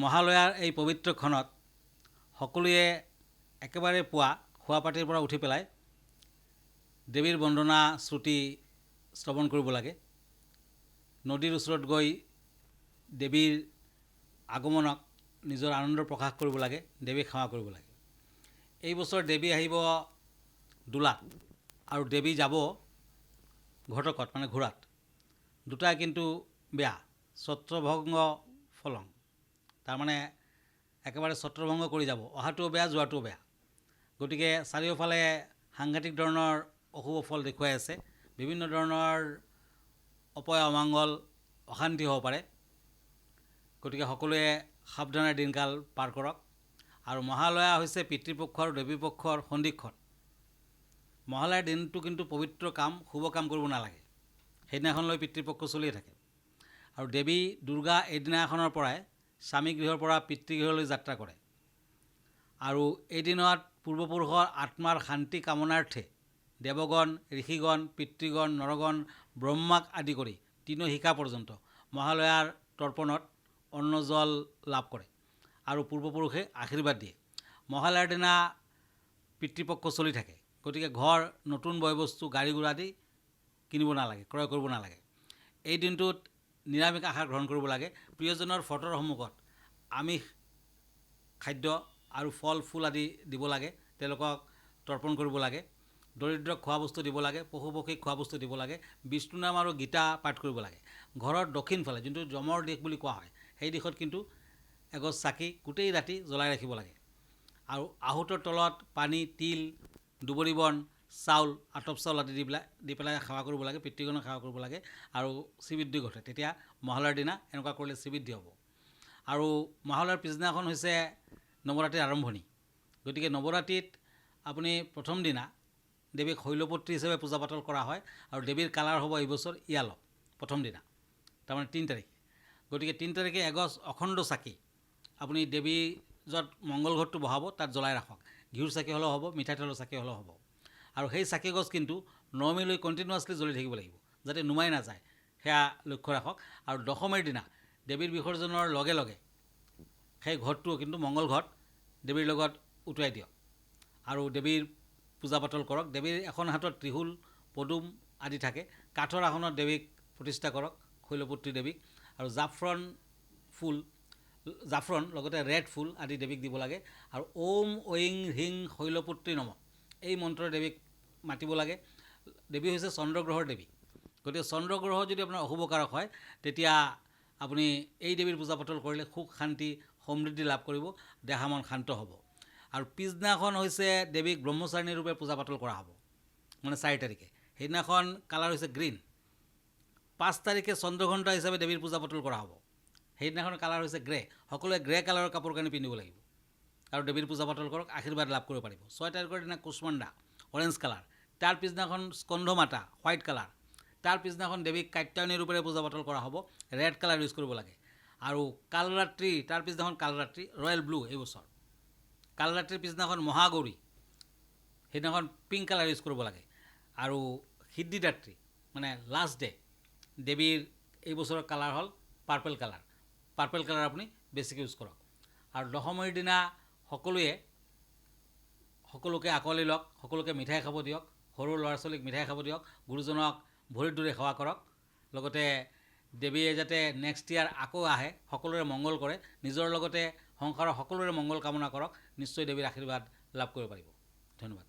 মহালয়াৰ এই পবিত্ৰ ক্ষণত সকলোৱে একেবাৰে পুৱা খোৱা পাতিৰ পৰা উঠি পেলাই দেৱীৰ বন্দনা শ্ৰুতি শ্ৰৱণ কৰিব লাগে। নদীৰ ওচৰত গৈ দেৱীৰ আগমনক নিজৰ আনন্দ প্ৰকাশ কৰিব লাগে, দেৱীক সেৱা কৰিব লাগে। এই বছৰ দেৱী আহিব দোলাত আৰু দেৱী যাব ঘটকত মানে ঘোঁৰাত। দুটাই কিন্তু বেয়া, ছত্ৰভংগ ফলং, তাৰমানে একেবাৰে ছত্ৰভংগ কৰি যাব, অহাটোও বেয়া যোৱাটোও বেয়া। গতিকে চাৰিওফালে সাংঘাতিক ধৰণৰ অশুভ ফল দেখুৱাই আছে, বিভিন্ন ধৰণৰ অপয় অমংগল অশান্তি হ'ব পাৰে। গতিকে সকলোৱে সাৱধানে দিনকাল পাৰ কৰক। আৰু মহালয়া হৈছে পিতৃপক্ষ আৰু দেৱীপক্ষৰ সন্ধিক্ষণ। মহালয়াৰ দিনটো কিন্তু পবিত্ৰ কাম, শুভ কাম কৰিব নালাগে। সেইদিনাখনলৈ পিতৃপক্ষ চলিয়ে থাকে। আৰু দেৱী দুৰ্গা এইদিনাখনৰ পৰাই স্বামীগৃহৰ পৰা পিতৃগৃহলৈ যাত্ৰা কৰে। আৰু এইদিনত পূৰ্বপুৰুষৰ আত্মাৰ শান্তি কামনাৰ্থে দেৱগণ, ঋষিগণ, পিতৃগণ, নৰগণ, ব্ৰহ্মাক আদি কৰি তিনশিখা পৰ্যন্ত মহালয়াৰ তৰ্পণত অন্নজল লাভ কৰে আৰু পূৰ্বপুৰুষে আশীৰ্বাদ দিয়ে। মহালয়াৰ দিনা পিতৃপক্ষ চলি থাকে। গতিকে ঘৰ, নতুন বয়বস্তু, গাড়ী ঘোঁৰা আদি কিনিব নালাগে, ক্ৰয় কৰিব নালাগে। এই দিনটোত নিৰামিষ আহাৰ গ্ৰহণ কৰিব লাগে। প্ৰিয়জনৰ ফটোৰ সন্মুখত আমিষ খাদ্য আৰু ফল ফুল আদি দিব লাগে, তেওঁলোকক তৰ্পণ কৰিব লাগে। দৰিদ্ৰক খোৱা বস্তু দিব লাগে, পশু পক্ষীক খোৱা বস্তু দিব লাগে। বিষ্ণু নাম আৰু গীতা পাঠ কৰিব লাগে। ঘৰৰ দক্ষিণ ফালে, যোনটো যমৰ দিশ বুলি কোৱা হয়, সেই দিশত কিন্তু এগছ চাকি গোটেই ৰাতি জ্বলাই ৰাখিব লাগে। আৰু আহুতৰ তলত পানী, তিল, দুবৰি বন, চাউল, আতপ চাউল আদি দি পেলাই সেৱা কৰিব লাগে, পিতৃগণক সেৱা কৰিব লাগে আৰু শ্ৰীবৃদ্ধি ঘটে। তেতিয়া মহালয়াৰ দিনা এনেকুৱা কৰিলে শ্ৰীবৃদ্ধি হ'ব। আৰু মহালয়াৰ পিছদিনাখন হৈছে নৱৰাত্ৰিৰ আৰম্ভণি। গতিকে নৱৰাত্ৰিত আপুনি প্ৰথম দিনা দেৱীক শৈলপুত্ৰী হিচাপে পূজা পাতল কৰা হয়। আৰু দেৱীৰ কালাৰ হ'ব এইবছৰ ইয়ালক প্ৰথম দিনা, তাৰমানে 3 তাৰিখ। গতিকে 3 তাৰিখে এগছ অখণ্ড চাকি আপুনি দেৱী য'ত মংগল ঘটটো বহাব তাত জ্বলাই ৰাখক। ঘিউৰ চাকি হ'লেও হ'ব, মিঠাতেলৰ চাকি হ'লেও হ'ব। আৰু সেই চাকি গছ কিন্তু 9 মেলৈ কণ্টিনিউৱাছলি জ্বলি থাকিব লাগিব, যাতে নুমাই নাযায়, সেয়া লক্ষ্য ৰাখক। আৰু দশমীৰ দিনা দেৱীৰ বিসৰ্জনৰ লগে লগে সেই ঘটটো কিন্তু মংগল ঘট দেৱীৰ লগত উটুৱাই দিয়ক আৰু দেৱীৰ পূজা পাতল কৰক। দেৱীৰ এখন হাতত ত্ৰিশূল, পদুম আদি থাকে। কাঠৰ আসনত দেৱীক প্ৰতিষ্ঠা কৰক, শৈলপুত্ৰী দেৱীক। আৰু জাফৰন লগতে ৰেড ফুল আদি দেৱীক দিব লাগে। আৰু ওম ঐং হ্ৰীং শৈলপুত্ৰী নম, এই মন্ত্ৰৰ দেৱীক মাতিব লাগে। দেৱী হৈছে চন্দ্ৰগ্ৰহৰ দেৱী। গতিকে চন্দ্ৰগ্ৰহ যদি আপোনাৰ অশুভকাৰক হয়, তেতিয়া আপুনি এই দেৱীৰ পূজা পাতল কৰিলে সুখ, শান্তি, সমৃদ্ধি লাভ কৰিব, দেহা মন শান্ত হ'ব। আৰু পিছদিনাখন হৈছে দেৱীক ব্ৰহ্মচাৰিণী ৰূপে পূজা পাতল কৰা হ'ব, মানে 4 তাৰিখে। সেইদিনাখন কালাৰ হৈছে গ্ৰীণ। 5 তাৰিখে চন্দ্ৰঘণ্টা হিচাপে দেৱীৰ পূজা পাতল কৰা হ'ব। সেইদিনাখন কালাৰ হৈছে গ্ৰে। সকলোৱে গ্ৰে কালাৰৰ কাপোৰ কানি পিন্ধিব লাগিব আৰু দেৱীৰ পূজা পাতল কৰক, আশীৰ্বাদ লাভ কৰিব পাৰিব। 6 তাৰিখৰ দিনা কুষ্মাণ্ডা, অৰেঞ্জ কালাৰ। তাৰ পিছদিনাখন স্কন্ধমাতা, হোৱাইট কালাৰ। তাৰ পিছদিনাখন দেৱীক কাত্যায়নী ৰূপেৰে পূজা পাতল কৰা হ'ব, ৰেড কালাৰ ইউজ কৰিব লাগে। আৰু কালৰাত্ৰি, তাৰ পিছদিনাখন কালৰাত্ৰি, ৰয়েল ব্লু এইবছৰ। কালৰাত্ৰিৰ পিছদিনাখন মহাগৌৰী, সেইদিনাখন পিংক কালাৰ ইউজ কৰিব লাগে। আৰু সিদ্ধিদাত্ৰী মানে লাষ্ট ডে, দেৱীৰ এইবছৰৰ কালাৰ হ'ল পাৰ্পল কালাৰ। পাৰ্পল কালাৰ আপুনি বেছিকৈ ইউজ কৰক। আৰু দশমীৰ দিনা সকলোকে আঁকোৱালি লওক, সকলোকে মিঠাই খাব দিয়ক, সৰু ল'ৰা ছোৱালীক মিঠাই খাব দিয়ক, গুৰুজনক ভৰিত ধৰি সেৱা কৰক। লগতে দেৱীয়ে যাতে নেক্সট ইয়াৰ আকৌ আহে, সকলোৰে মংগল কৰে, নিজৰ লগতে সংসাৰৰ সকলোৰে মংগল কামনা কৰক। নিশ্চয় দেৱীৰ আশীৰ্বাদ লাভ কৰিব পাৰিব। ধন্যবাদ।